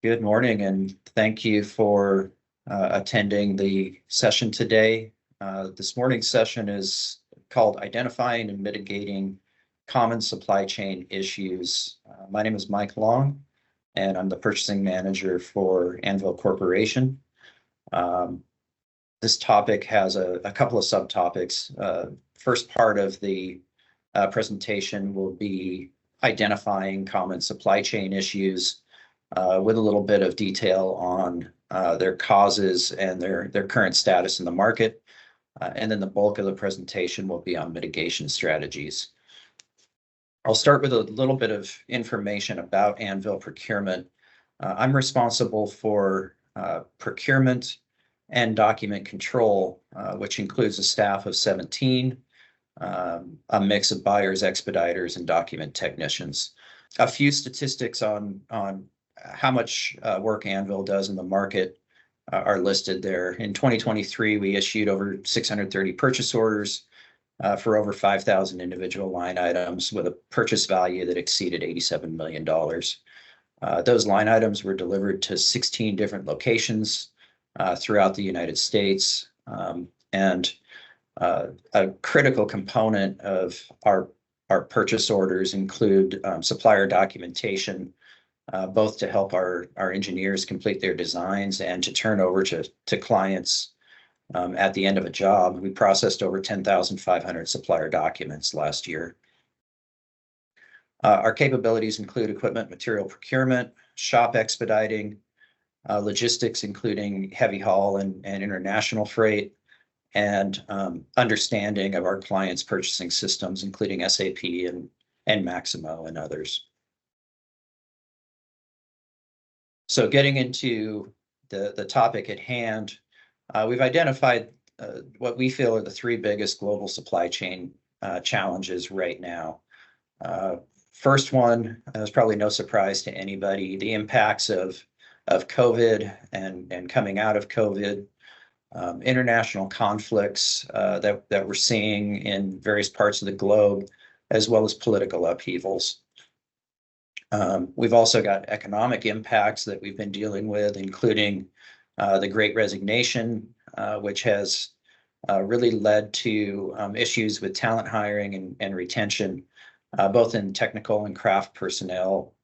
Good morning, and thank you for attending the session today. This morning's session is called Identifying and Mitigating Common Supply Chain Issues. My name is Mike Long, and I'm the purchasing manager for Anvil Corporation. Um, this topic has a couple of subtopics. First part of the presentation will be identifying common supply chain issues with a little bit of detail on their causes and their current status in the market. And then the bulk of the presentation will be on mitigation strategies. I'll start with a little bit of information about Anvil procurement. I'm responsible for procurement and document control, which includes a staff of 17, a mix of buyers, expediters, and document technicians. A few statistics on how much work Anvil does in the market are listed there. In 2023, we issued over 630 purchase orders for over 5,000 individual line items with a purchase value that exceeded $87 million. Those line items were delivered to 16 different locations throughout the United States. And a critical component of our purchase orders include supplier documentation, both to help our engineers complete their designs and to turn over to clients at the end of a job. We processed over 10,500 supplier documents last year. Our capabilities include equipment, material procurement, shop expediting, logistics, including heavy haul and international freight, and understanding of our clients' purchasing systems, including SAP and Maximo and others. So getting into the topic at hand, we've identified what we feel are the three biggest global supply chain challenges right now. First one is probably no surprise to anybody, the impacts of COVID and coming out of COVID, international conflicts that we're seeing in various parts of the globe, as well as political upheavals. We've also got economic impacts that we've been dealing with, including the Great Resignation, which has really led to issues with talent hiring and retention, both in technical and craft personnel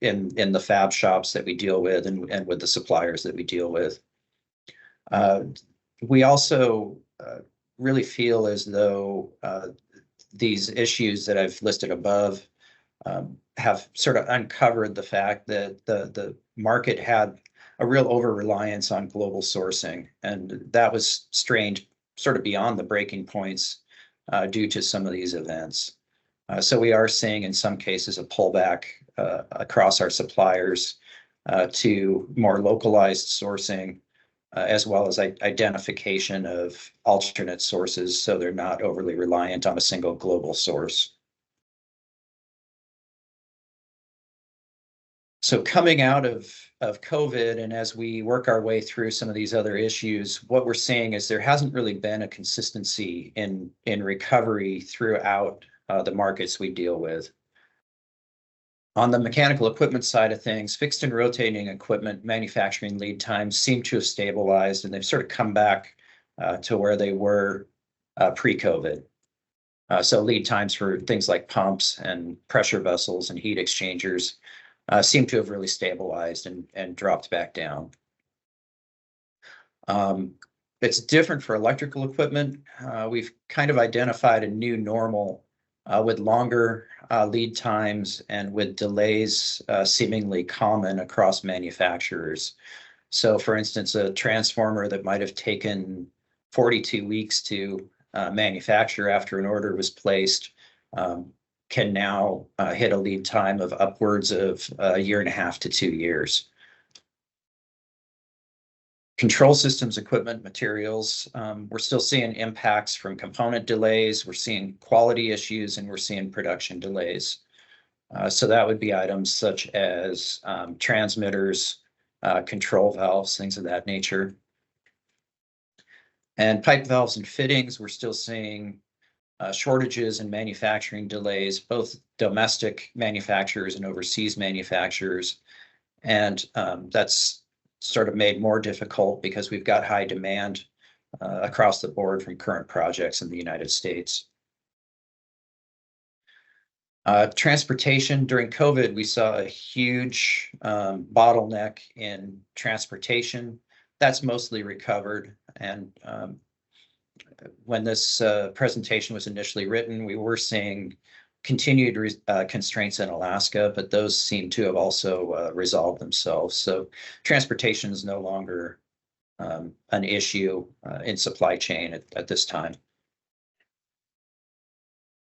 in the fab shops that we deal with and with the suppliers that we deal with. We also really feel as though these issues that I've listed above have sort of uncovered the fact that the market had a real over-reliance on global sourcing, and that was strained sort of beyond the breaking points due to some of these events. So we are seeing in some cases a pullback across our suppliers to more localized sourcing, as well as identification of alternate sources so they're not overly reliant on a single global source. So coming out of COVID, and as we work our way through some of these other issues, what we're seeing is there hasn't really been a consistency in recovery throughout the markets we deal with. On the mechanical equipment side of things, fixed and rotating equipment manufacturing lead times seem to have stabilized, and they've sort of come back to where they were pre-COVID. So lead times for things like pumps and pressure vessels and heat exchangers seem to have really stabilized and dropped back down. It's different for electrical equipment. We've kind of identified a new normal with longer lead times and with delays seemingly common across manufacturers. So for instance, a transformer that might have taken 42 weeks to manufacture after an order was placed can now hit a lead time of upwards of a year and a half to 2 years. Control systems, equipment, materials, we're still seeing impacts from component delays, we're seeing quality issues, and we're seeing production delays. So that would be items such as transmitters, control valves, things of that nature. And pipe valves and fittings, we're still seeing shortages and manufacturing delays, both domestic manufacturers and overseas manufacturers. And that's sort of made more difficult because we've got high demand across the board from current projects in the United States. Transportation during COVID, we saw a huge bottleneck in transportation. That's mostly recovered. And when this presentation was initially written, we were seeing continued constraints in Alaska, but those seem to have also resolved themselves. So transportation is no longer an issue in supply chain at this time.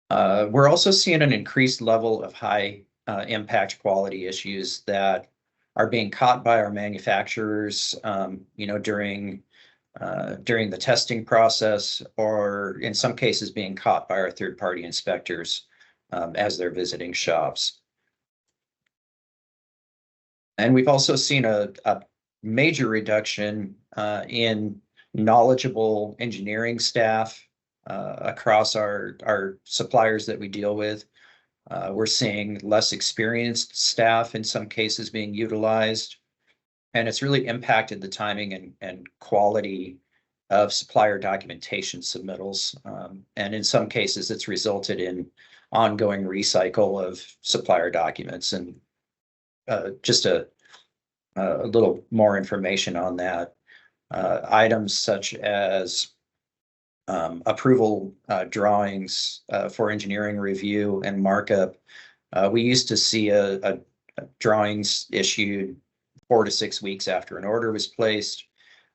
We're also seeing an increased level of high impact quality issues that are being caught by our manufacturers, during the testing process, or in some cases being caught by our third-party inspectors as they're visiting shops. And we've also seen a major reduction in knowledgeable engineering staff across our suppliers that we deal with. We're seeing less experienced staff in some cases being utilized, and it's really impacted the timing and quality of supplier documentation submittals. And in some cases, it's resulted in ongoing recycle of supplier documents. And just a little more information on that. Items such as approval drawings for engineering review and markup. We used to see a drawings issued 4 to 6 weeks after an order was placed.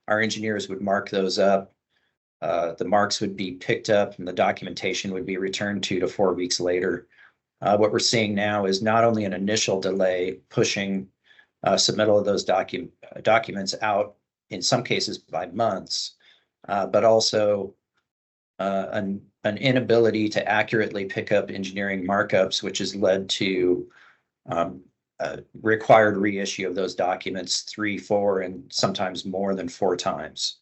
Our engineers would mark those up. The marks would be picked up and the documentation would be returned 2 to 4 weeks later. What we're seeing now is not only an initial delay pushing submittal of those documents out, in some cases by months, but also an inability to accurately pick up engineering markups, which has led to required reissue of those documents 3, 4, and sometimes more than 4 times.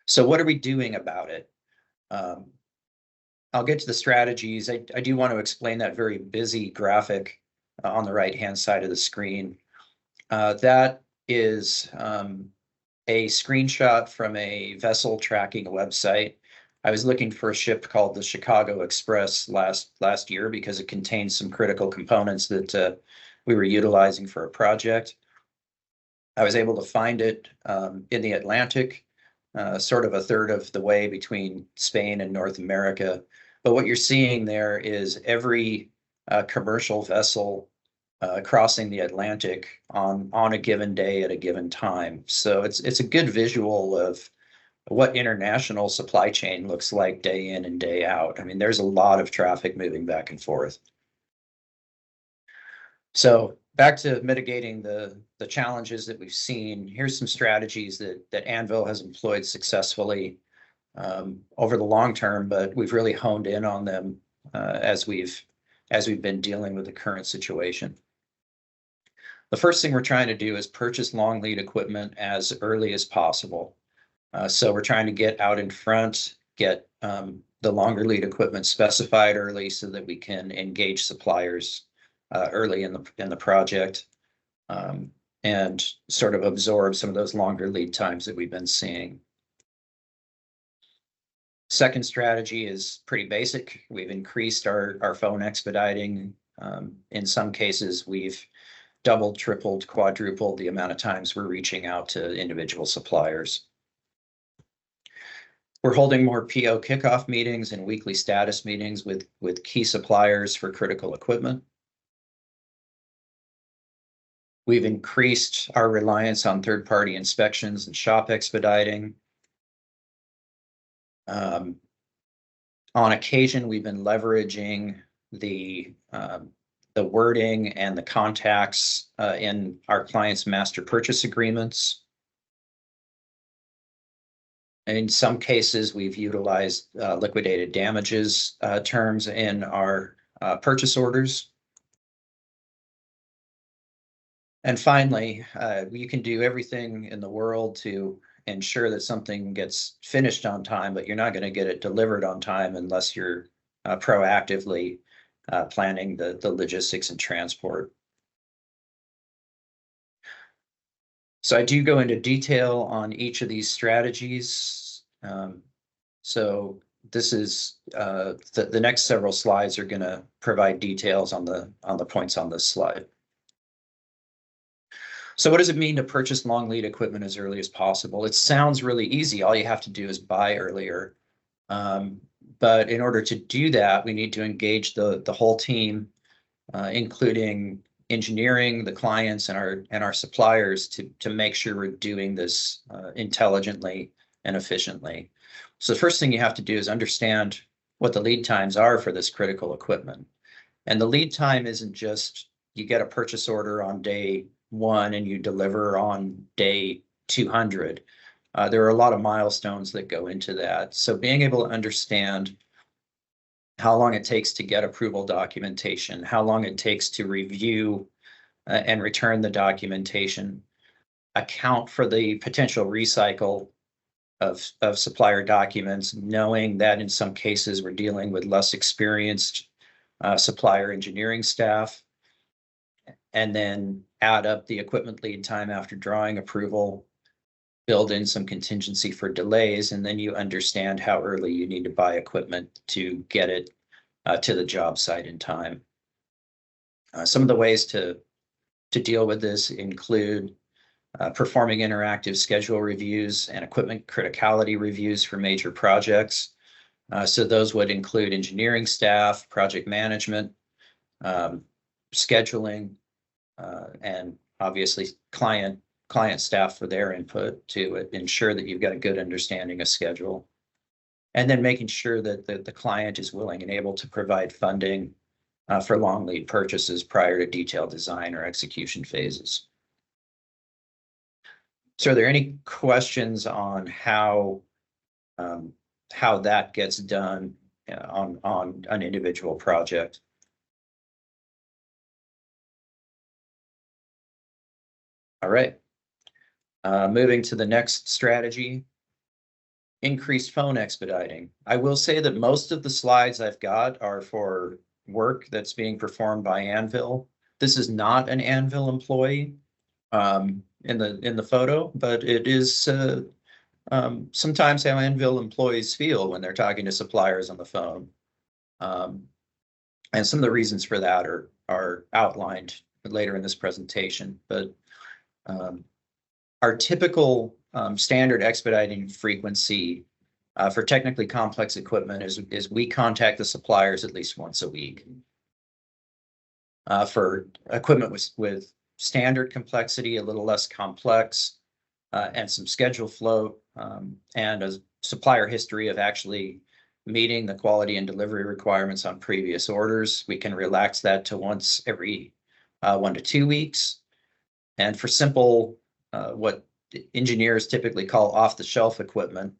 So what are we doing about it? I'll get to the strategies. I do want to explain that very busy graphic on the right-hand side of the screen. That is a screenshot from a vessel tracking website. I was looking for a ship called the Chicago Express last year because it contains some critical components that we were utilizing for a project. I was able to find it in the Atlantic, sort of a third of the way between Spain and North America. But what you're seeing there is every commercial vessel crossing the Atlantic on a given day at a given time. So it's a good visual of what international supply chain looks like day in and day out. I mean, there's a lot of traffic moving back and forth. So back to mitigating the challenges that we've seen. Here's some strategies that Anvil has employed successfully over the long term, but we've really honed in on them as we've been dealing with the current situation. The first thing we're trying to do is purchase long lead equipment as early as possible. So we're trying to get out in front, get the longer lead equipment specified early so that we can engage suppliers early in the project and sort of absorb some of those longer lead times that we've been seeing. Second strategy is pretty basic. We've increased our phone expediting. In some cases, we've doubled, tripled, quadrupled the amount of times we're reaching out to individual suppliers. We're holding more PO kickoff meetings and weekly status meetings with key suppliers for critical equipment. We've increased our reliance on third-party inspections and shop expediting. On occasion, we've been leveraging the wording and the contacts in our clients' master purchase agreements. In some cases, we've utilized liquidated damages terms in our purchase orders. And finally, you can do everything in the world to ensure that something gets finished on time, but you're not going to get it delivered on time unless you're proactively planning the logistics and transport. So I do go into detail on each of these strategies. So this is the next several slides are going to provide details on the points on this slide. So what does it mean to purchase long lead equipment as early as possible? It sounds really easy. All you have to do is buy earlier. But in order to do that, we need to engage the whole team, including engineering, the clients, and our suppliers to make sure we're doing this intelligently and efficiently. So the first thing you have to do is understand what the lead times are for this critical equipment. And the lead time isn't just you get a purchase order on day 1 and you deliver on day 200. There are a lot of milestones that go into that. So being able to understand how long it takes to get approval documentation, how long it takes to review and return the documentation, account for the potential recycle of supplier documents, knowing that in some cases we're dealing with less experienced supplier engineering staff, and then add up the equipment lead time after drawing approval, build in some contingency for delays, and then you understand how early you need to buy equipment to get it to the job site in time. Some of the ways to deal with this include performing interactive schedule reviews and equipment criticality reviews for major projects. So those would include engineering staff, project management, scheduling, and obviously client staff for their input to ensure that you've got a good understanding of schedule. And then making sure that the client is willing and able to provide funding for long lead purchases prior to detailed design or execution phases. So are there any questions on how that gets done on an individual project? All right. Moving to the next strategy, increased phone expediting. I will say that most of the slides I've got are for work that's being performed by Anvil. This is not an Anvil employee in the photo, but it is sometimes how Anvil employees feel when they're talking to suppliers on the phone. And some of the reasons for that are outlined later in this presentation, but our typical standard expediting frequency for technically complex equipment is we contact the suppliers at least once a week. For equipment with standard complexity, a little less complex, and some schedule float, and a supplier history of actually meeting the quality and delivery requirements on previous orders, we can relax that to once every 1 to 2 weeks. And for simple, what engineers typically call off-the-shelf equipment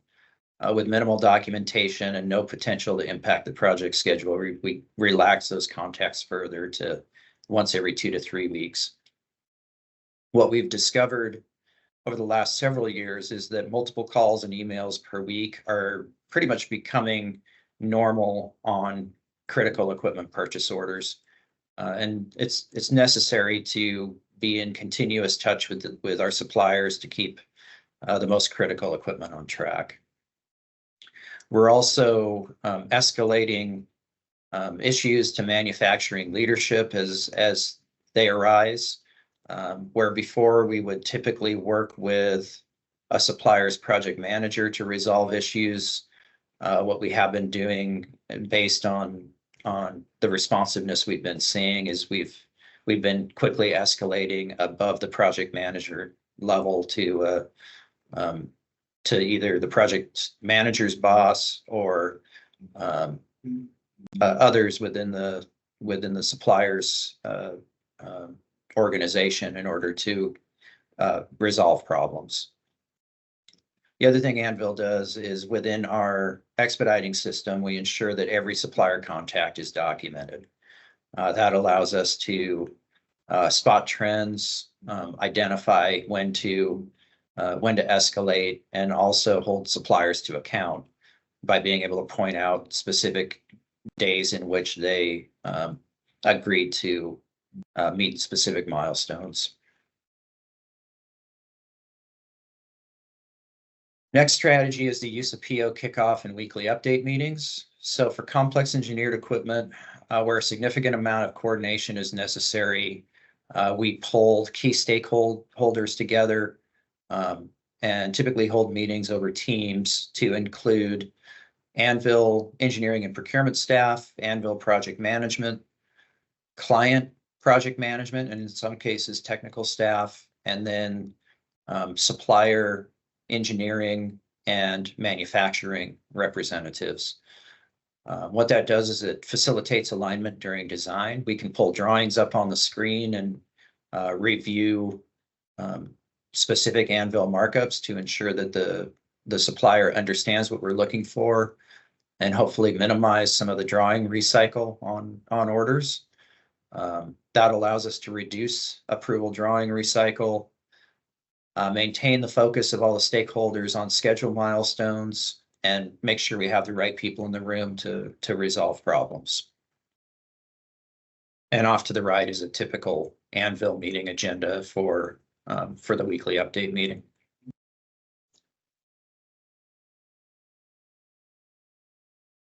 with minimal documentation and no potential to impact the project schedule, we relax those contacts further to once every 2 to 3 weeks. What we've discovered over the last several years is that multiple calls and emails per week are pretty much becoming normal on critical equipment purchase orders. And it's necessary to be in continuous touch with our suppliers to keep the most critical equipment on track. We're also escalating issues to manufacturing leadership as they arise, where before we would typically work with a supplier's project manager to resolve issues. What we have been doing based on the responsiveness we've been seeing is we've been quickly escalating above the project manager level to either the project manager's boss or others within the supplier's organization in order to resolve problems. The other thing Anvil does is within our expediting system, we ensure that every supplier contact is documented. That allows us to spot trends, identify when to escalate, and also hold suppliers to account by being able to point out specific days in which they agreed to meet specific milestones. Next strategy is the use of PO kickoff and weekly update meetings. So for complex engineered equipment, where a significant amount of coordination is necessary, we pull key stakeholders together and typically hold meetings over Teams to include Anvil engineering and procurement staff, Anvil project management, client project management, and in some cases technical staff, and then supplier engineering and manufacturing representatives. What that does is it facilitates alignment during design. We can pull drawings up on the screen and review specific Anvil markups to ensure that the supplier understands what we're looking for and hopefully minimize some of the drawing recycle on orders. That allows us to reduce approval drawing recycle, maintain the focus of all the stakeholders on schedule milestones, and make sure we have the right people in the room to resolve problems. And off to the right is a typical Anvil meeting agenda for the weekly update meeting.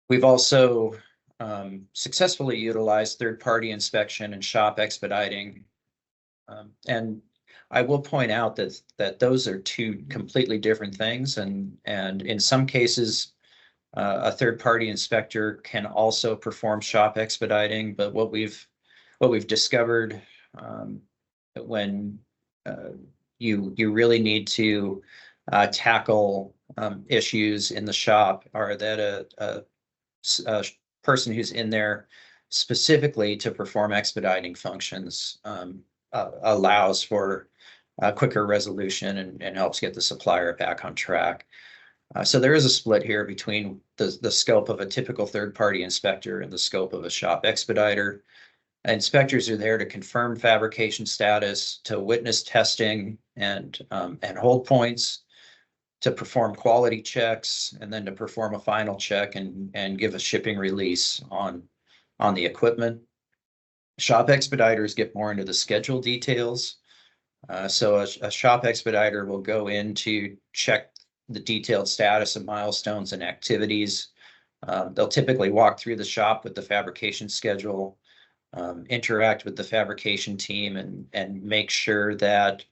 We've also successfully utilized third-party inspection and shop expediting. And I will point out that those are two completely different things. And in some cases, a third-party inspector can also perform shop expediting. But what we've discovered when you really need to tackle issues in the shop are that a person who's in there specifically to perform expediting functions allows for quicker resolution and helps get the supplier back on track. So there is a split here between the scope of a typical third-party inspector and the scope of a shop expediter. Inspectors are there to confirm fabrication status, to witness testing and hold points, to perform quality checks, and then to perform a final check and give a shipping release on the equipment. Shop expediters get more into the schedule details. So a shop expediter will go in to check the detailed status of milestones and activities. They'll typically walk through the shop with the fabrication schedule, interact with the fabrication team, and make sure that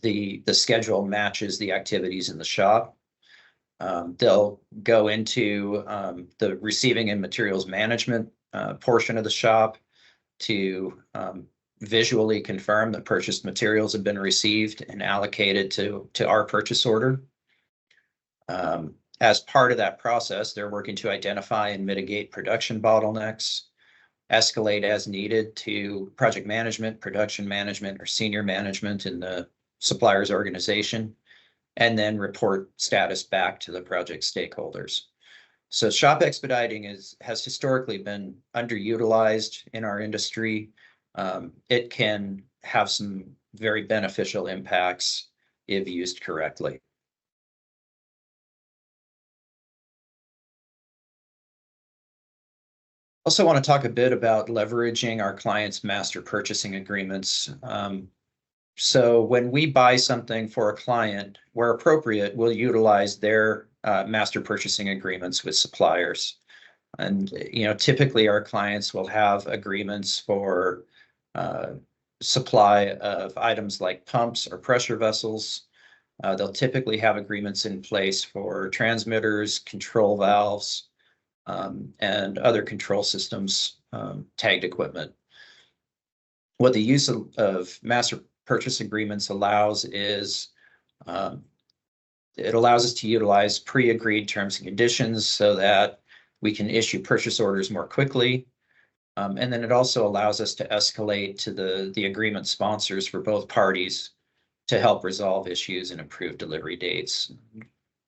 the schedule matches the activities in the shop. They'll go into the receiving and materials management portion of the shop to visually confirm that purchased materials have been received and allocated to our purchase order. As part of that process, they're working to identify and mitigate production bottlenecks, escalate as needed to project management, production management, or senior management in the supplier's organization, and then report status back to the project stakeholders. So shop expediting has historically been underutilized in our industry. It can have some very beneficial impacts if used correctly. Also want to talk a bit about leveraging our clients' master purchasing agreements. So when we buy something for a client, where appropriate, we'll utilize their master purchasing agreements with suppliers. And typically our clients will have agreements for supply of items like pumps or pressure vessels. They'll typically have agreements in place for transmitters, control valves, and other control systems, tagged equipment. What the use of master purchase agreements allows is it allows us to utilize pre-agreed terms and conditions so that we can issue purchase orders more quickly. And then it also allows us to escalate to the agreement sponsors for both parties to help resolve issues and improve delivery dates.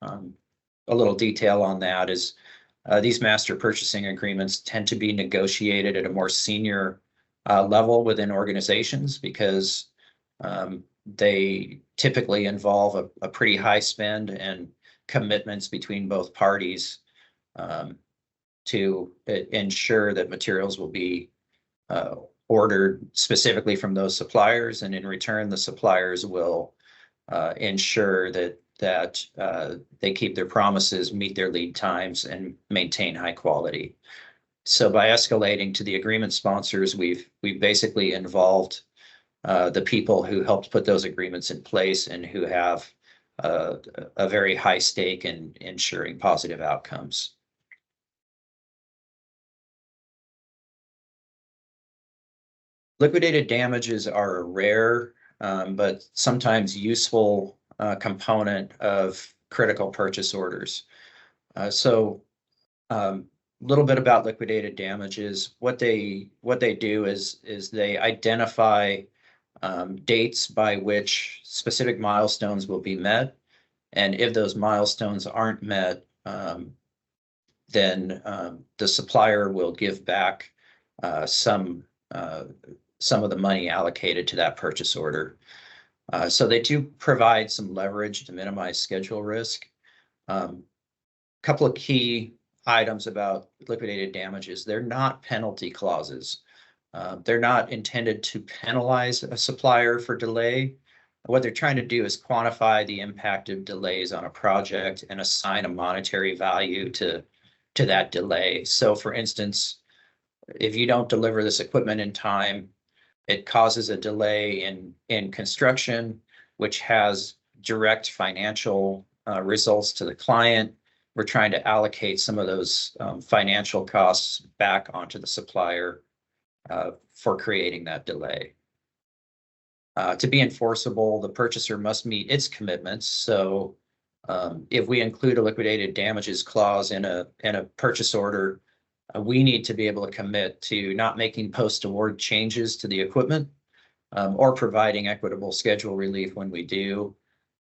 A little detail on that is these master purchasing agreements tend to be negotiated at a more senior level within organizations because they typically involve a pretty high spend and commitments between both parties to ensure that materials will be ordered specifically from those suppliers, and in return, the suppliers will ensure that they keep their promises, meet their lead times, and maintain high quality. So by escalating to the agreement sponsors, we've basically involved the people who helped put those agreements in place and who have a very high stake in ensuring positive outcomes. Liquidated damages are a rare but sometimes useful component of critical purchase orders. So a little bit about liquidated damages. What they do is they identify dates by which specific milestones will be met. And if those milestones aren't met, then the supplier will give back some of the money allocated to that purchase order. So they do provide some leverage to minimize schedule risk. Couple of key items about liquidated damages. They're not penalty clauses. They're not intended to penalize a supplier for delay. What they're trying to do is quantify the impact of delays on a project and assign a monetary value to that delay. So for instance, if you don't deliver this equipment in time, it causes a delay in construction, which has direct financial results to the client. We're trying to allocate some of those financial costs back onto the supplier for creating that delay. To be enforceable, the purchaser must meet its commitments. So if we include a liquidated damages clause in a purchase order, we need to be able to commit to not making post-award changes to the equipment or providing equitable schedule relief when we do.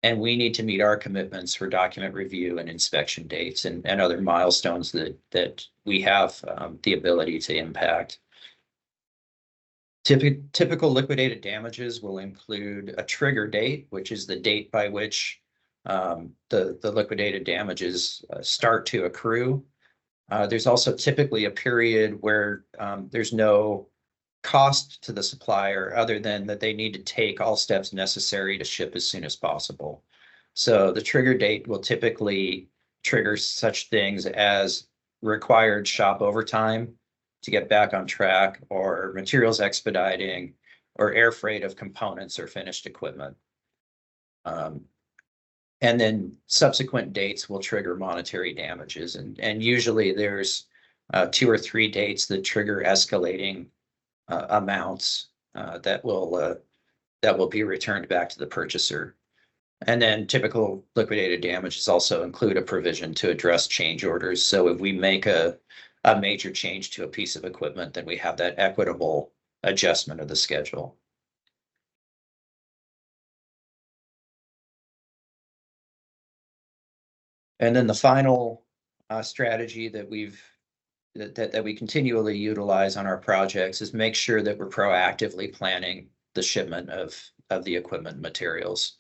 And we need to meet our commitments for document review and inspection dates and other milestones that we have the ability to impact. Typical liquidated damages will include a trigger date, which is the date by which the liquidated damages start to accrue. There's also typically a period where there's no cost to the supplier other than that they need to take all steps necessary to ship as soon as possible. So the trigger date will typically trigger such things as required shop overtime to get back on track, or materials expediting, or air freight of components or finished equipment. And then subsequent dates will trigger monetary damages. And usually there's 2 or 3 dates that trigger escalating amounts that will be returned back to the purchaser. And then typical liquidated damages also include a provision to address change orders. So if we make a major change to a piece of equipment, then we have that equitable adjustment of the schedule. And then the final strategy that we continually utilize on our projects is make sure that we're proactively planning the shipment of the equipment materials.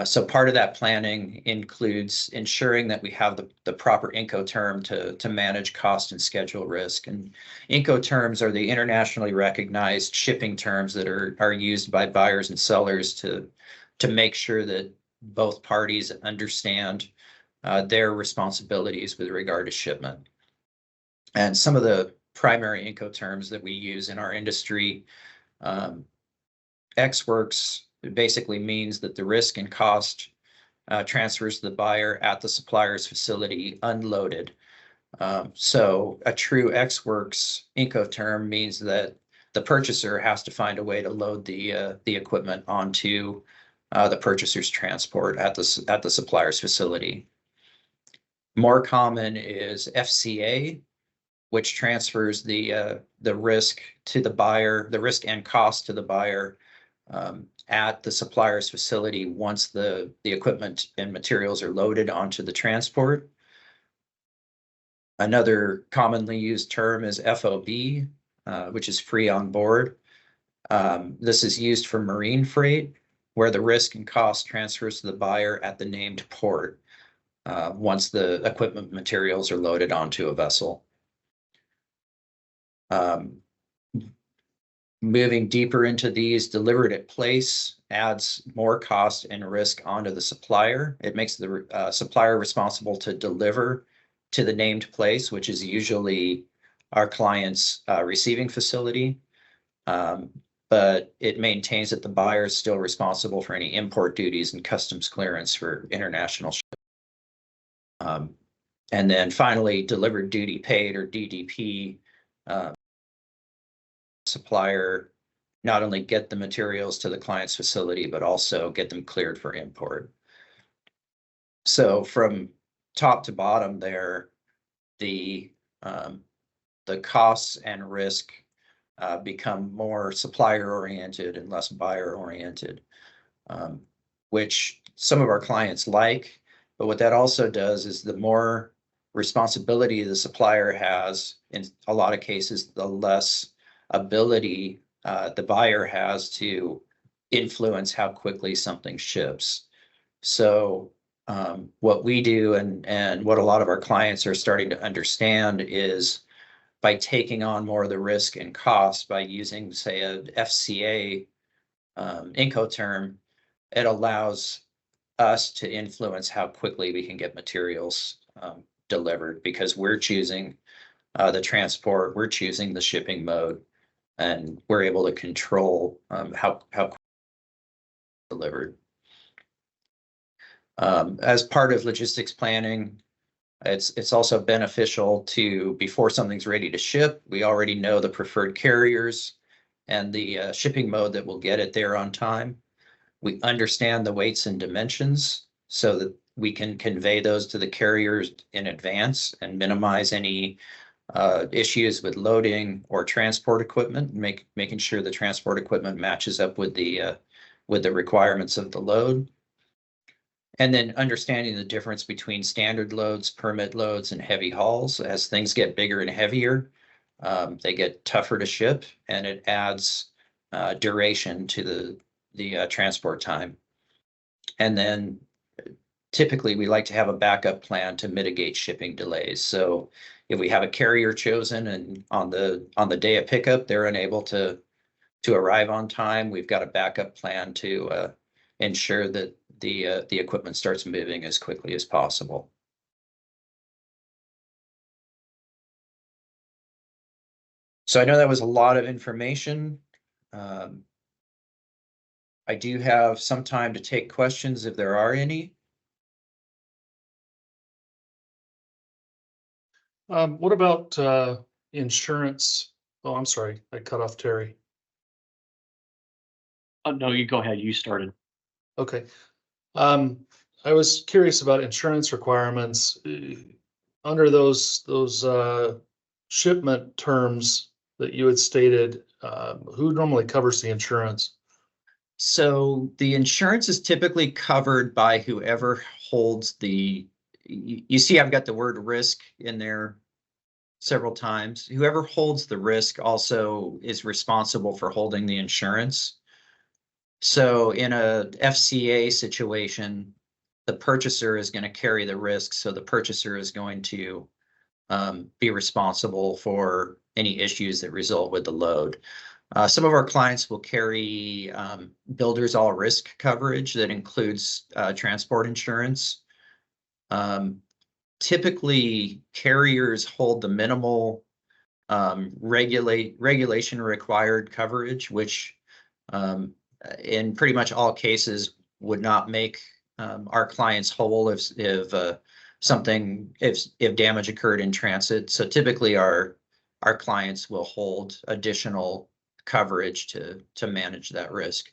So part of that planning includes ensuring that we have the proper Incoterm to manage cost and schedule risk. And Incoterms are the internationally recognized shipping terms that are used by buyers and sellers to make sure that both parties understand their responsibilities with regard to shipment. And some of the primary Incoterms that we use in our industry, Ex-Works basically means that the risk and cost transfers to the buyer at the supplier's facility unloaded. So a true Ex-Works Incoterm means that the purchaser has to find a way to load the equipment onto the purchaser's transport at the supplier's facility. More common is FCA, which transfers the risk to the buyer, the risk and cost to the buyer at the supplier's facility once the equipment and materials are loaded onto the transport. Another commonly used term is FOB, which is free on board. This is used for marine freight, where the risk and cost transfers to the buyer at the named port once the equipment materials are loaded onto a vessel. Moving deeper into these, delivered at place adds more cost and risk onto the supplier. It makes the supplier responsible to deliver to the named place, which is usually our client's receiving facility. But it maintains that the buyer is still responsible for any import duties and customs clearance for international shipping. And then finally, delivered duty paid, or DDP. Supplier not only get the materials to the client's facility, but also get them cleared for import. So from top to bottom there, the costs and risk become more supplier oriented and less buyer oriented, which some of our clients like. But what that also does is the more responsibility the supplier has, in a lot of cases, the less ability the buyer has to influence how quickly something ships. So what we do, and what a lot of our clients are starting to understand, is by taking on more of the risk and cost by using, say, a FCA Incoterm, it allows us to influence how quickly we can get materials delivered, because we're choosing the transport, we're choosing the shipping mode, and we're able to control how delivered. As part of logistics planning, it's also beneficial to, before something's ready to ship, we already know the preferred carriers and the shipping mode that will get it there on time. We understand the weights and dimensions so that we can convey those to the carriers in advance and minimize any issues with loading or transport equipment, making sure the transport equipment matches up with the requirements of the load. And then understanding the difference between standard loads, permit loads, and heavy hauls. As things get bigger and heavier, they get tougher to ship, and it adds duration to the transport time. And then typically we like to have a backup plan to mitigate shipping delays. So if we have a carrier chosen and on the day of pickup, they're unable to arrive on time, we've got a backup plan to ensure that the equipment starts moving as quickly as possible. So I know that was a lot of information. I do have some time to take questions if there are any. What about insurance? Oh, I'm sorry, I cut off Terry. No, you go ahead. You started. Okay. I was curious about insurance requirements under those shipment terms that you had stated. Who normally covers the insurance? So the insurance is typically covered by whoever holds the, you see, I've got the word risk in there several times. Whoever holds the risk also is responsible for holding the insurance. So in a FCA situation, the purchaser is going to carry the risk. So the purchaser is going to be responsible for any issues that result with the load. Some of our clients will carry builder's all risk coverage that includes transport insurance. Typically, carriers hold the minimal regulation required coverage, which in pretty much all cases would not make our clients whole if damage occurred in transit. So typically our clients will hold additional coverage to manage that risk.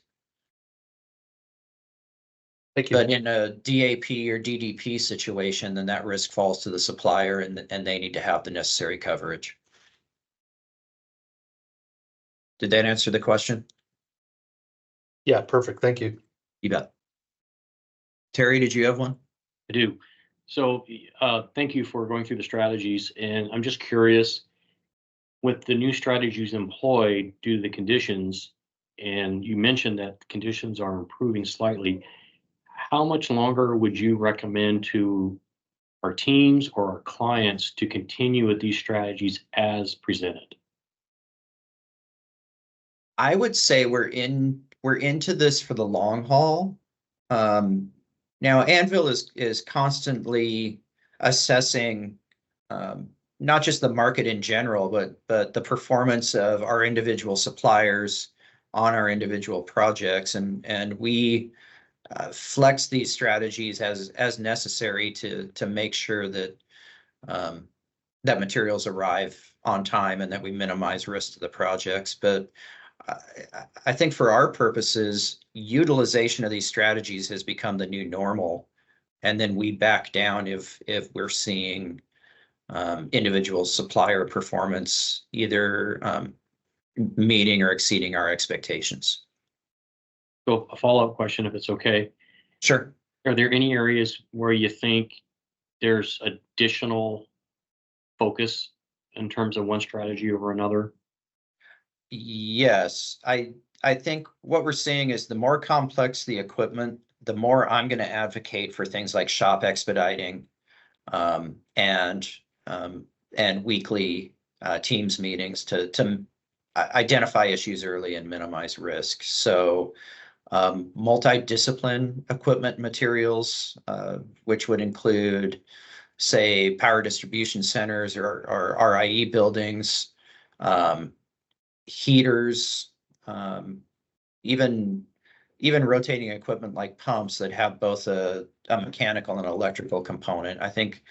Thank you. But in a DAP or DDP situation, then that risk falls to the supplier, and they need to have the necessary coverage. Did that answer the question? Yeah, perfect. Thank you. You bet. Terry, did you have one? I do. So thank you for going through the strategies. And I'm just curious, with the new strategies employed due to the conditions, and you mentioned that conditions are improving slightly, how much longer would you recommend to our teams or our clients to continue with these strategies as presented? I would say we're into this for the long haul. Now Anvil is constantly assessing not just the market in general, but the performance of our individual suppliers on our individual projects, and we flex these strategies as necessary to make sure that that materials arrive on time and that we minimize risk to the projects. But I think for our purposes, utilization of these strategies has become the new normal. And then we back down if we're seeing individual supplier performance either meeting or exceeding our expectations. So a follow-up question, if it's okay. Sure. Are there any areas where you think there's additional focus in terms of one strategy over another? Yes, I think what we're seeing is the more complex the equipment, the more I'm going to advocate for things like shop expediting and weekly Teams meetings to identify issues early and minimize risk. So multi-discipline equipment materials, which would include, say, power distribution centers or RIE buildings, heaters, even rotating equipment like pumps that have both a mechanical and electrical component. I think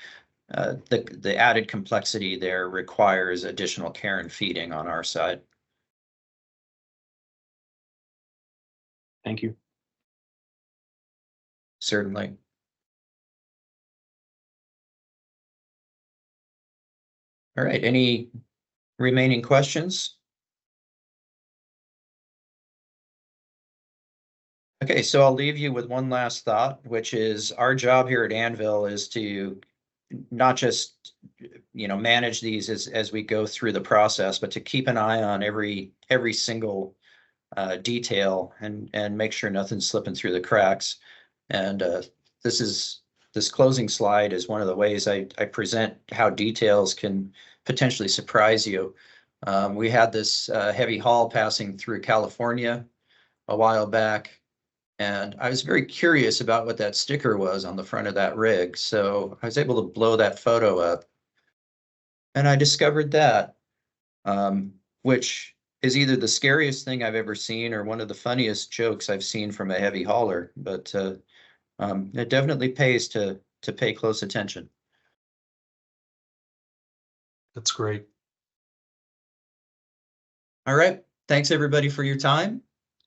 the added complexity there requires additional care and feeding on our side. Thank you. Certainly. All right, any remaining questions? Okay, so I'll leave you with one last thought, which is our job here at Anvil is to not just manage these as we go through the process, but to keep an eye on every single detail and make sure nothing's slipping through the cracks. And this closing slide is one of the ways I present how details can potentially surprise you. We had this heavy haul passing through California a while back, and I was very curious about what that sticker was on the front of that rig. So I was able to blow that photo up, and I discovered that, which is either the scariest thing I've ever seen or one of the funniest jokes I've seen from a heavy hauler. But it definitely pays to pay close attention. That's great. All right. Thanks everybody for your time.